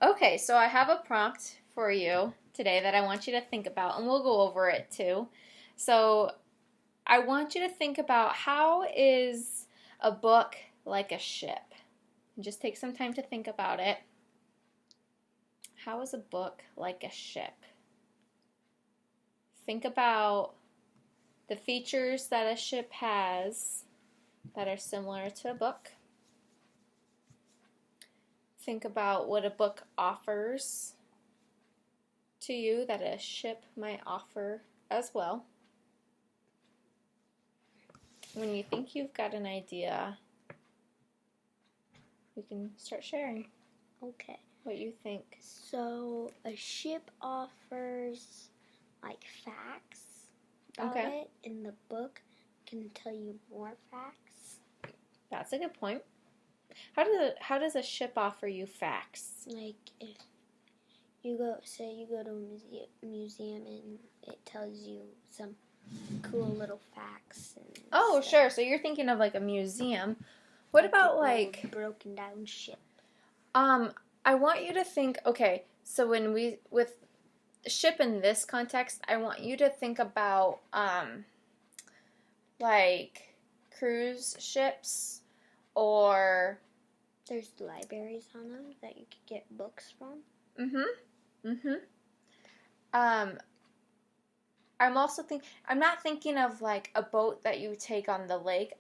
Okay, so I have a prompt for you today that I want you to think about, and we'll go over it too. So I want you to think about, how is a book like a ship? And just take some time to think about it. How is a book like a ship? Think about the features that a ship has that are similar to a book. Think about what a book offers to you that a ship might offer as well. When you think you've got an idea, we can start sharing Okay. what you think. So a ship offers like facts about Okay. it, and the book can tell you more facts. That's a good point. How does a ship offer you facts? Like if you go to a museum and it tells you some cool little facts and Oh, stuff. sure. So you're thinking of like a museum. What about an like old broken down ship? I want you to think, okay, so with ship in this context, I want you to think about like cruise ships, or There's libraries on them that you could get books from. I'm not thinking of like a boat that you take on the lake.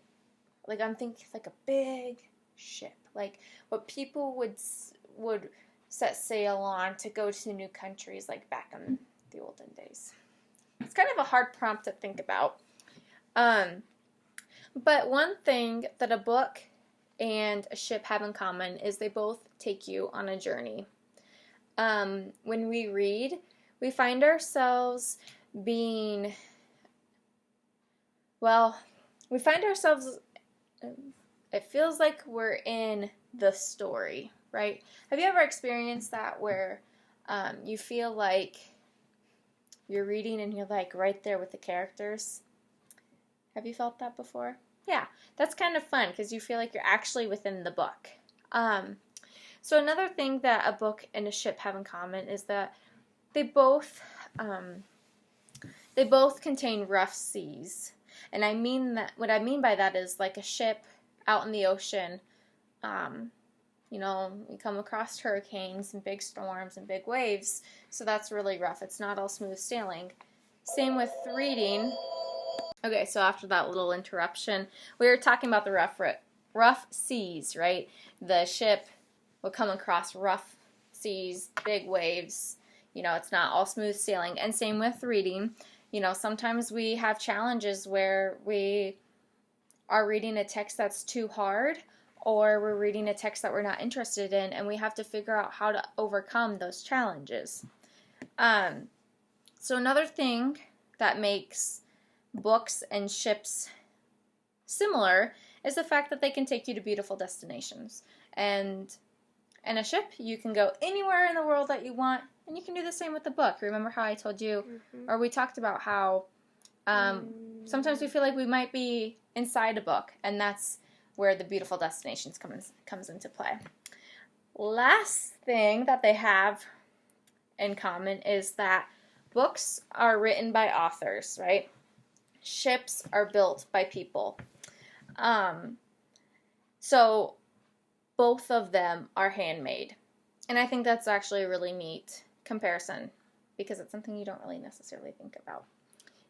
Like I'm thinking like a big ship, like what people would set sail on to go to new countries, like back in the olden days. It's kind of a hard prompt to think about. But one thing that a book and a ship have in common is they both take you on a journey. When we read, we find ourselves being, we find ourselves, it feels like we're in the story, right? Have you ever experienced that where you feel like you're reading and you're like right there with the characters? Have you felt that before? Yeah, that's kind of fun because you feel like you're actually within the book. So another thing that a book and a ship have in common is that they both contain rough seas. And I mean that, what I mean by that is like a ship out in the ocean, we come across hurricanes and big storms and big waves, so that's really rough. It's not all smooth sailing. Same with reading. Okay, so after that little interruption, we were talking about the rough seas, right? The ship will come across rough seas, big waves. It's not all smooth sailing. And same with reading. Sometimes we have challenges where we are reading a text that's too hard, or we're reading a text that we're not interested in, and we have to figure out how to overcome those challenges. So another thing that makes books and ships similar is the fact that they can take you to beautiful destinations. And in a ship, you can go anywhere in the world that you want, and you can do the same with the book. Remember how I told you, or we talked about how sometimes we feel like we might be inside a book, and that's where the beautiful destinations comes into play. Last thing that they have in common is that books are written by authors, right? Ships are built by people. So both of them are handmade. And I think that's actually a really neat comparison because it's something you don't really necessarily think about.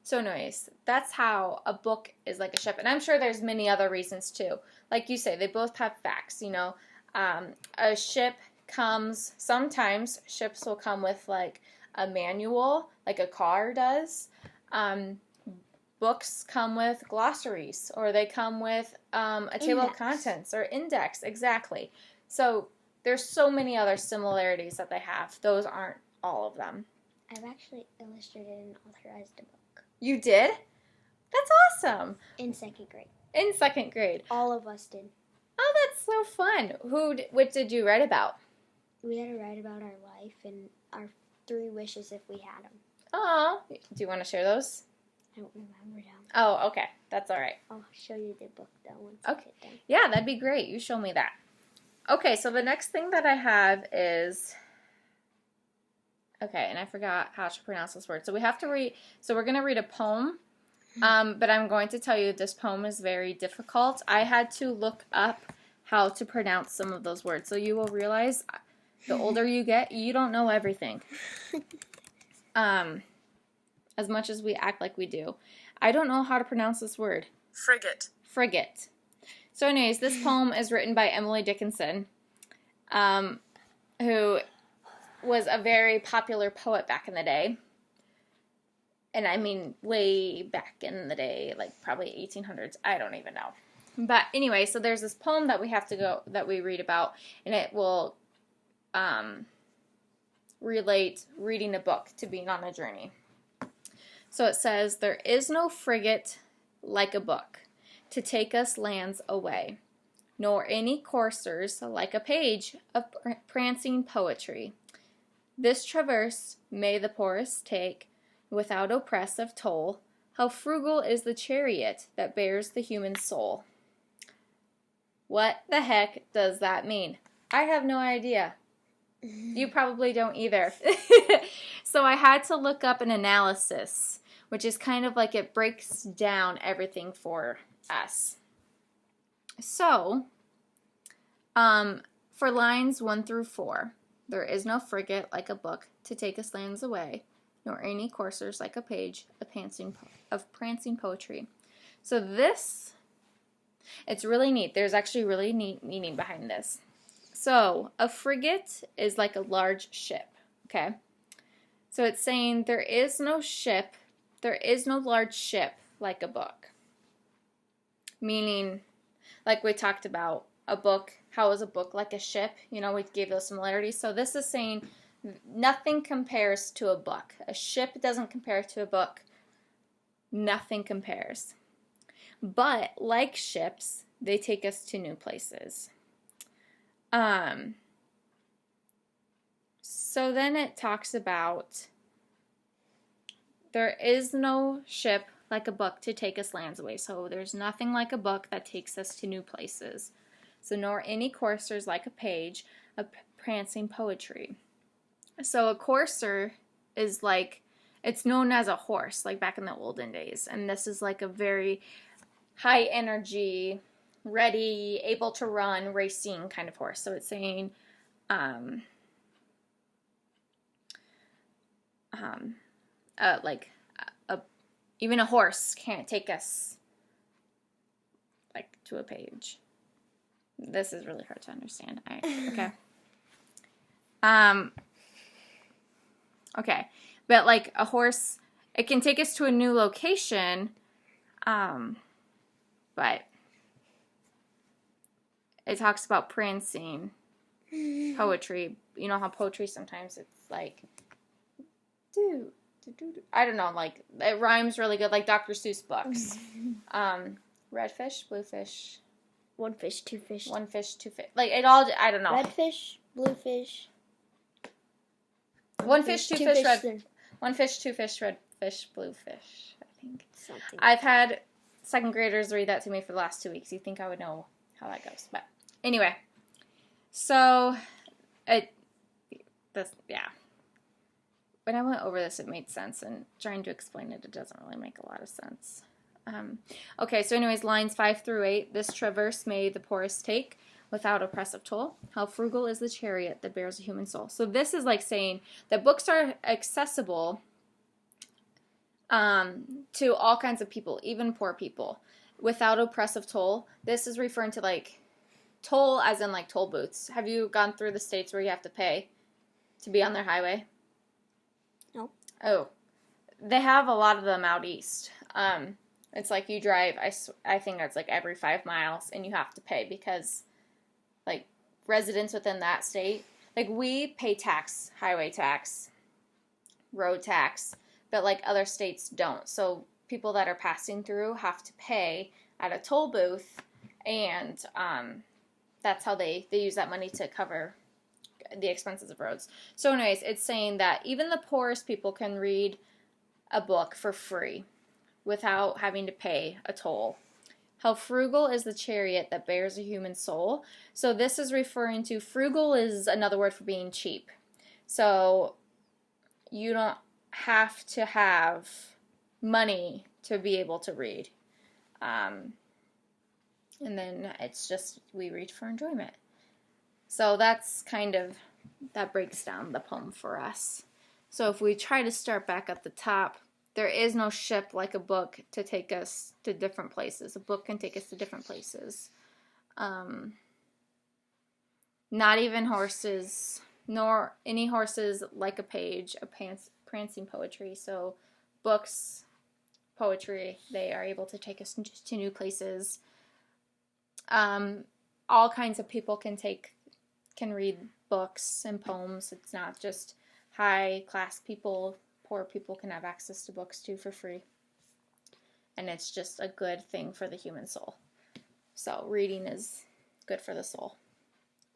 So anyways, that's how a book is like a ship. And I'm sure there's many other reasons too. Like you say, they both have facts, A ship sometimes ships will come with like a manual, like a car does. Books come with glossaries, or they come with a table of contents or index, exactly. So there's so many other similarities that they have. Those aren't all of them. I've actually illustrated and authorized a book. You did? That's awesome. In second grade. In second grade. All of us did. Oh, that's so fun. What did you write about? We had to write about our life and our 3 wishes if we had them. Oh, do you want to share those? I don't remember them. Oh, okay. That's all right. I'll show you the book though once Okay. I get done. Yeah, that'd be great. You show me that. Okay, so the next thing that I have is Okay, and I forgot how to pronounce this word. So we have to read, so we're going to read a poem, but I'm going to tell you this poem is very difficult. I had to look up how to pronounce some of those words. So you will realize the older you get, you don't know everything. As much as we act like we do. I don't know how to pronounce this word. Frigate. Frigate. So anyways, this poem is written by Emily Dickinson, who was a very popular poet back in the day. And I mean way back in the day, like probably 1800s. I don't even know. But anyway, so there's this poem that we read about, and it will relate reading a book to being on a journey. So it says, "There is no frigate like a book to take us lands away, nor any coursers like a page of prancing poetry. This traverse may the poorest take, without oppressive toll. How frugal is the chariot that bears the human soul." What the heck does that mean? I have no idea. You probably don't either. So I had to look up an analysis, which is kind of like it breaks down everything for us. So, for lines 1 through 4, there is no frigate like a book to take us lands away, nor any coursers like a page of prancing poetry. So this, it's really neat. There's actually really neat meaning behind this. So, a frigate is like a large ship, okay? So it's saying there is no large ship like a book. Meaning, like we talked about, a book, how is a book like a ship? You know, we gave those similarities. So this is saying nothing compares to a book. A ship doesn't compare to a book. Nothing compares. But like ships, they take us to new places. So then it talks about there is no ship like a book to take us lands away. So there's nothing like a book that takes us to new places. So nor any coursers like a page of prancing poetry. So a courser is like, it's known as a horse, like back in the olden days. And this is like a very high energy, ready, able to run, racing kind of horse. So it's saying, even a horse can't take us like to a page. This is really hard to understand. Okay. Okay. But like a horse, it can take us to a new location, but it talks about prancing poetry. You know how poetry sometimes it's like, I don't know, like it rhymes really good, like Dr. Seuss books. Red fish, blue fish. One fish, two fish. One fish, two fish. Like it all, I don't know. Red fish, blue fish. One fish, two fish, red. One fish, two fish, red fish, blue fish. I think. Something. I've had second graders read that to me for the last 2 weeks. You think I would know how that goes, but anyway. So, yeah. When I went over this, it made sense, and trying to explain it doesn't really make a lot of sense. Okay, so anyways, lines 5 through 8. This traverse may the poorest take, without oppressive toll. How frugal is the chariot that bears a human soul. So this is like saying that books are accessible to all kinds of people, even poor people, without oppressive toll. This is referring to like toll as in like toll booths. Have you gone through the states where you have to pay to be on their highway? No. Oh, they have a lot of them out east. It's like you drive, I think it's like every 5 miles, and you have to pay because, like, residents within that state, like, we pay tax, highway tax, road tax, but, like, other states don't. So people that are passing through have to pay at a toll booth, and that's how they use that money to cover the expenses of roads. So anyways, it's saying that even the poorest people can read a book for free without having to pay a toll. How frugal is the chariot that bears a human soul. So this is referring to, frugal is another word for being cheap. So you don't have to have money to be able to read. And then it's just we read for enjoyment. So that's kind of, that breaks down the poem for us. So if we try to start back at the top, there is no ship like a book to take us to different places. A book can take us to different places. Not even horses, nor any horses like a page, a prancing poetry. So books, poetry, they are able to take us to new places. All kinds of people can read books and poems. It's not just high class people. Poor people can have access to books too for free. And it's just a good thing for the human soul. So reading is good for the soul.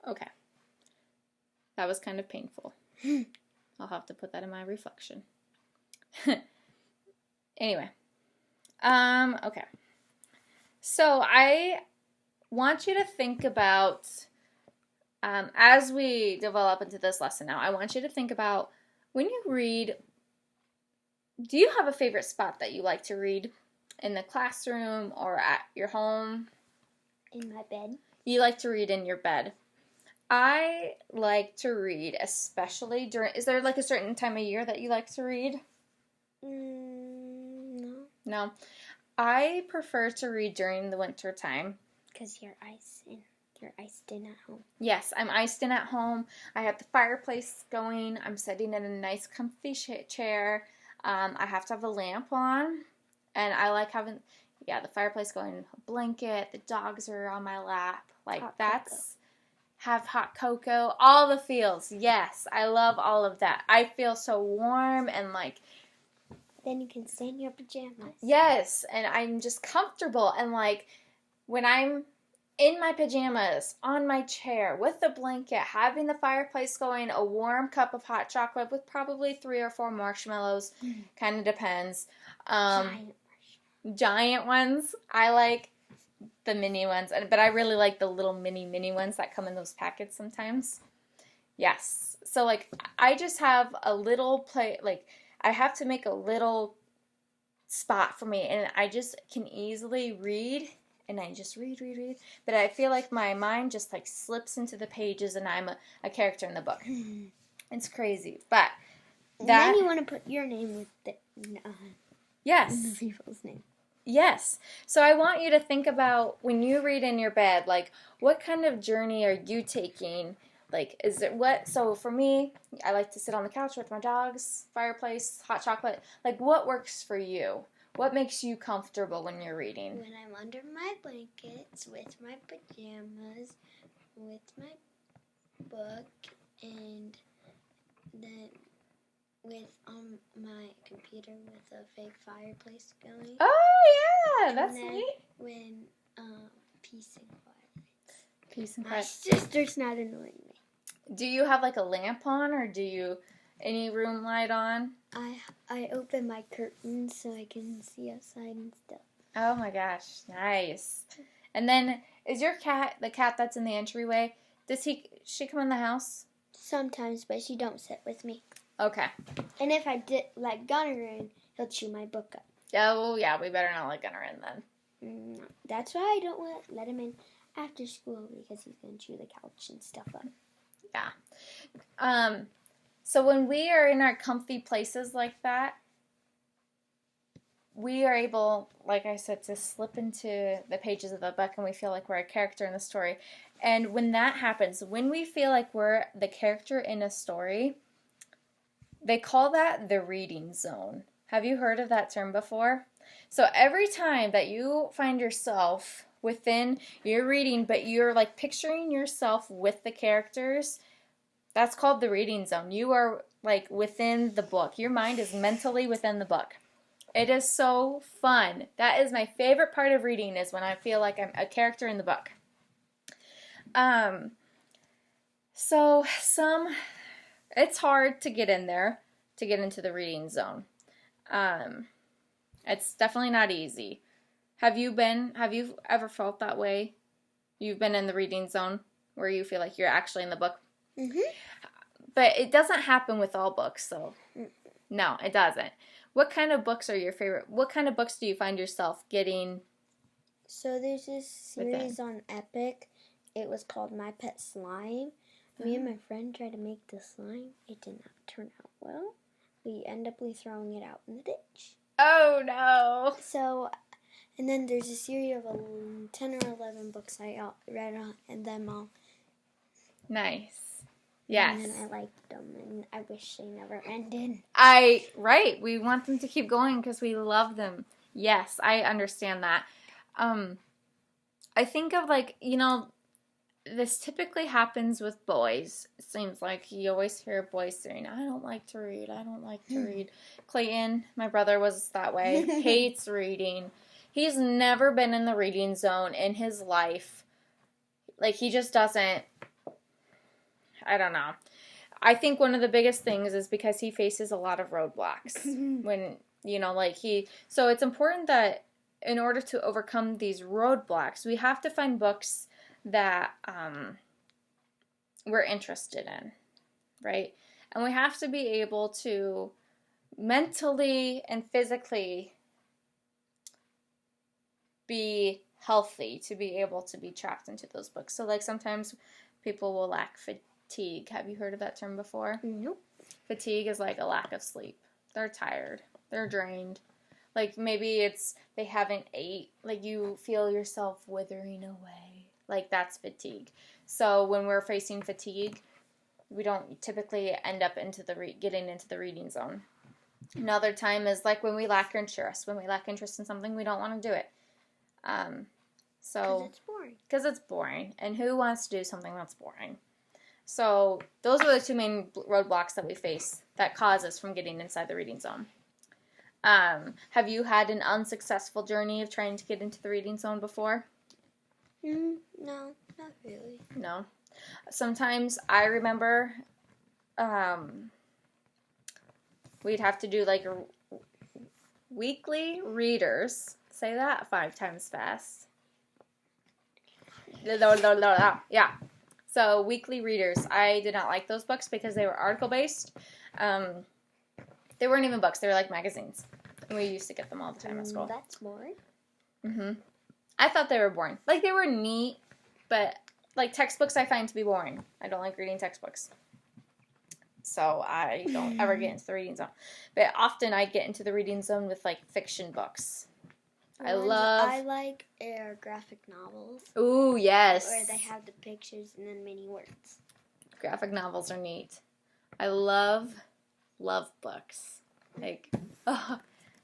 Okay. That was kind of painful. I'll have to put that in my reflection. Anyway. Okay. So I want you to think about, as we develop into this lesson now, I want you to think about when you read, do you have a favorite spot that you like to read? In the classroom or at your home? In my bed. You like to read in your bed. I like to read, especially during, is there like a certain time of year that you like to read? No. No. I prefer to read during the winter time. Because you're iced in at home. Yes, I'm iced in at home. I have the fireplace going. I'm sitting in a nice comfy chair. I have to have a lamp on. And I like having, the fireplace going, a blanket, the dogs are on my lap. Like, have hot cocoa, all the feels. Yes, I love all of that. I feel so warm and like. Then you can stay in your pajamas. Yes, and I'm just comfortable. And like, when I'm in my pajamas, on my chair, with the blanket, having the fireplace going, a warm cup of hot chocolate with probably 3 or 4 marshmallows, kind of depends. Giant ones. I like the mini ones, but I really like the little mini ones that come in those packets sometimes. Yes. So like, I just have a little I have to make a little spot for me, and I just can easily read, and I just read. But I feel like my mind just like slips into the pages, and I'm a character in the book. It's crazy, but then you want to put your name with the yes, people's name. Yes. So I want you to think about when you read in your bed, like, what kind of journey are you taking? Like, so for me, I like to sit on the couch with my dogs, fireplace, hot chocolate. Like, what works for you? What makes you comfortable when you're reading? When I'm under my blankets, with my pajamas, with my book, and then with my computer with a fake fireplace going. Oh, yeah, that's neat. When peace and quiet. Peace and quiet. My sister's not annoying me. Do you have like a lamp on, or do you any room light on? I open my curtains so I can see outside and stuff. Oh my gosh, nice. And then, is your cat, the cat that's in the entryway, she come in the house? Sometimes, but she don't sit with me. Okay. And if I did let Gunner in, he'll chew my book up. Oh, yeah, we better not let Gunner in then. That's why I don't let him in after school, because he's going to chew the couch and stuff up. Yeah. So when we are in our comfy places like that, we are able, like I said, to slip into the pages of the book, and we feel like we're a character in the story. And when that happens, when we feel like we're the character in a story, they call that the reading zone. Have you heard of that term before? So every time that you find yourself within your reading, but you're like picturing yourself with the characters, that's called the reading zone. You are like within the book. Your mind is mentally within the book. It is so fun. That is my favorite part of reading, is when I feel like I'm a character in the book. It's hard to get in there, to get into the reading zone. It's definitely not easy. Have you ever felt that way? You've been in the reading zone where you feel like you're actually in the book? Mm-hmm. But it doesn't happen with all books, though. No, it doesn't. What kind of books are your favorite? What kind of books do you find yourself getting? So there's this series on Epic. It was called My Pet Slime. Me and my friend tried to make the slime. It did not turn out well. We ended up throwing it out in the ditch. Oh, no. So, and then there's a series of 10 or 11 books I read and them all. Nice. Yes. And then I liked them, and I wish they never ended. Right. We want them to keep going because we love them. Yes, I understand that. I think of this typically happens with boys. It seems like you always hear boys saying, I don't like to read. I don't like to read. Clayton, my brother, was that way. Hates reading. He's never been in the reading zone in his life. Like, he just doesn't. I don't know. I think one of the biggest things is because he faces a lot of roadblocks. So it's important that in order to overcome these roadblocks, we have to find books that we're interested in, right? And we have to be able to mentally and physically be healthy to be able to be trapped into those books. So, like, sometimes people will lack fatigue. Have you heard of that term before? Nope. Fatigue is like a lack of sleep. They're tired. They're drained. Like, maybe it's they haven't ate. Like, you feel yourself withering away. Like, that's fatigue. So when we're facing fatigue, we don't typically end up getting into the reading zone. Another time is like when we lack interest. When we lack interest in something, we don't want to do it. Because it's boring. Because it's boring. And who wants to do something that's boring? So those are the two main roadblocks that we face that cause us from getting inside the reading zone. Have you had an unsuccessful journey of trying to get into the reading zone before? No, not really. No. Sometimes I remember we'd have to do like weekly readers. Say that 5 times fast. Yeah. So weekly readers. I did not like those books because they were article based. They weren't even books. They were like magazines. And we used to get them all the time at school. That's boring. Mm-hmm. I thought they were boring. Like, they were neat, but, like, textbooks I find to be boring. I don't like reading textbooks. So I don't ever get into the reading zone. But often I get into the reading zone with, like, fiction books. I like graphic novels. Ooh, yes. Where they have the pictures and then many words. Graphic novels are neat. I love books. Like, oh,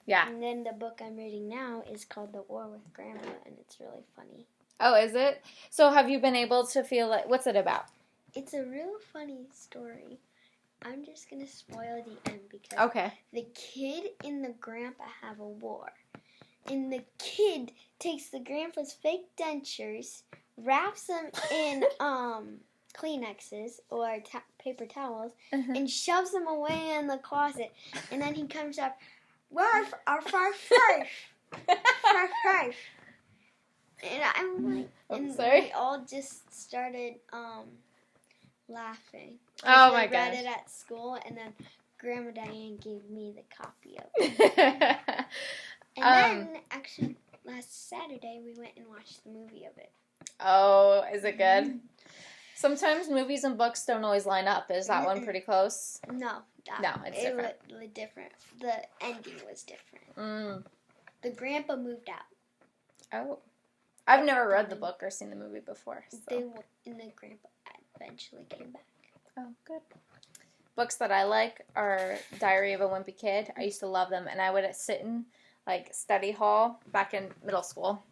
yeah. And then the book I'm reading now is called The War with Grandma, and it's really funny. Oh, is it? So have you been able to feel like, what's it about? It's a real funny story. I'm just going to spoil the end because the kid and the grandpa have a war. And the kid takes the grandpa's fake dentures, wraps them in Kleenexes or paper towels, and shoves them away in the closet. And then he comes up, "Where's our first?" And I'm like, we all just started laughing. Oh my gosh! I read it at school, and then Grandma Diane gave me the copy of it. And then, actually, last Saturday, we went and watched the movie of it. Oh, is it good? Sometimes movies and books don't always line up. Is that one pretty close? No. It's different. It was different. The ending was different. The grandpa moved out. Oh. I've never read the book or seen the movie before. So. And the grandpa eventually came back. Oh, good. Books that I like are Diary of a Wimpy Kid. I used to love them, and I would sit in like study hall back in middle school.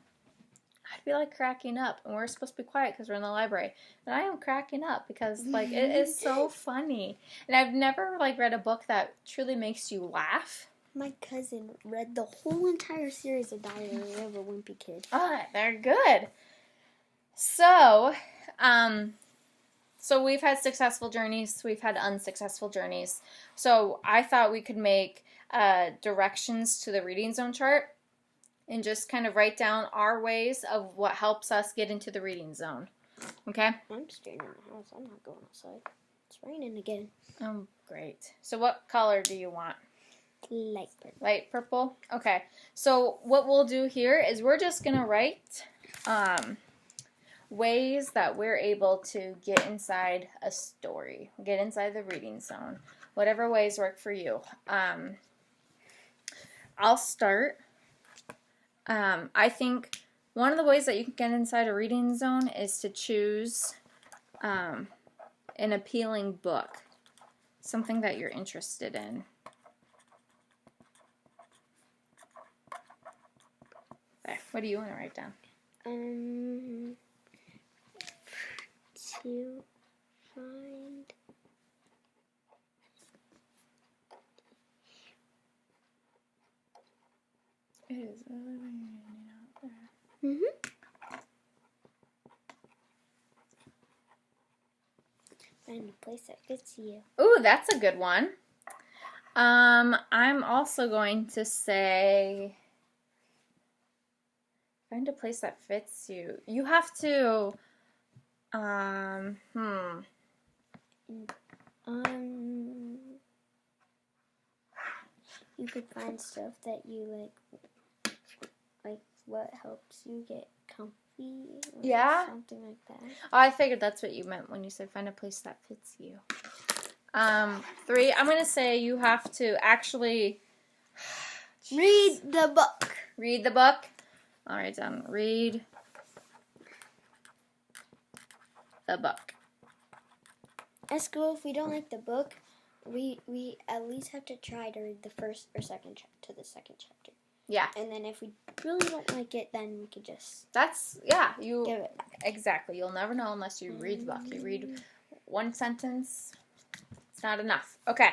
I'd be like cracking up, and we're supposed to be quiet because we're in the library, and I am cracking up because like it is so funny. And I've never like read a book that truly makes you laugh. My cousin read the whole entire series of Diary of a Wimpy Kid. Ah, they're good. So we've had successful journeys, we've had unsuccessful journeys. So I thought we could make directions to the reading zone chart and just kind of write down our ways of what helps us get into the reading zone. Okay? I'm staying in the house. I'm not going outside. It's raining again. Oh, great. So what color do you want? Light purple. Light purple? Okay. So what we'll do here is we're just going to write ways that we're able to get inside a story, get inside the reading zone, whatever ways work for you. I'll start. I think one of the ways that you can get inside a reading zone is to choose an appealing book, something that you're interested in. Okay, what do you want to write down? To find It is really raining out there. Find a place that fits you. Ooh, that's a good one. I'm also going to say find a place that fits you. You have to you could find stuff that you like what helps you get comfy, or Yeah? something like that. I figured that's what you meant when you said find a place that fits you. 3, I'm going to say you have to actually Read the book. read the book. All right, done. Read the book. At school, if we don't like the book, we at least have to try to read the first or second to the second chapter. Yeah. And then if we really don't like it, then we could just you give it. exactly. You'll never know unless you read the book. You read one sentence. It's not enough. Okay.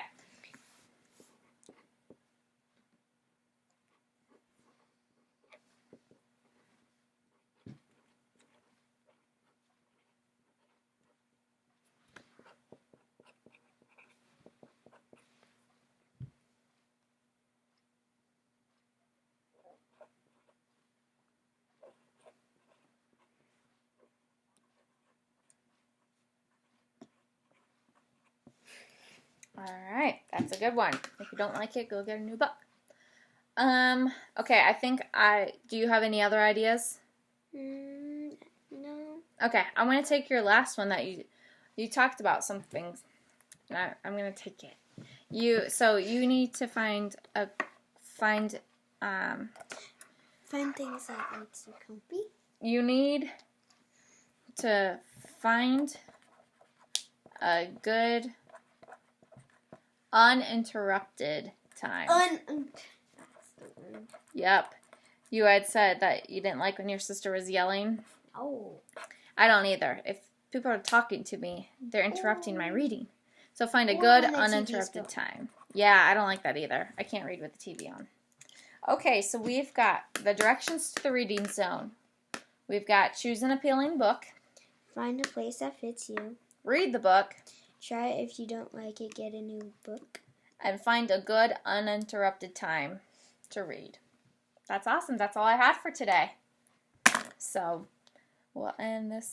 Alright, that's a good one. If you don't like it, go get a new book. Okay, I think do you have any other ideas? No. Okay, I'm going to take your last one that you talked about some things. And I'm going to take it. You need to find Find things that makes you comfy. You need to find a good uninterrupted time. Yep. You had said that you didn't like when your sister was yelling. Oh. I don't either. If people are talking to me, they're interrupting my reading. So find a good uninterrupted time. Yeah, I don't like that either. I can't read with the TV on. Okay, so we've got the directions to the reading zone. We've got choose an appealing book. Find a place that fits you. Read the book. Try it. If you don't like it, get a new book. And find a good uninterrupted time to read. That's awesome. That's all I had for today. So we'll end this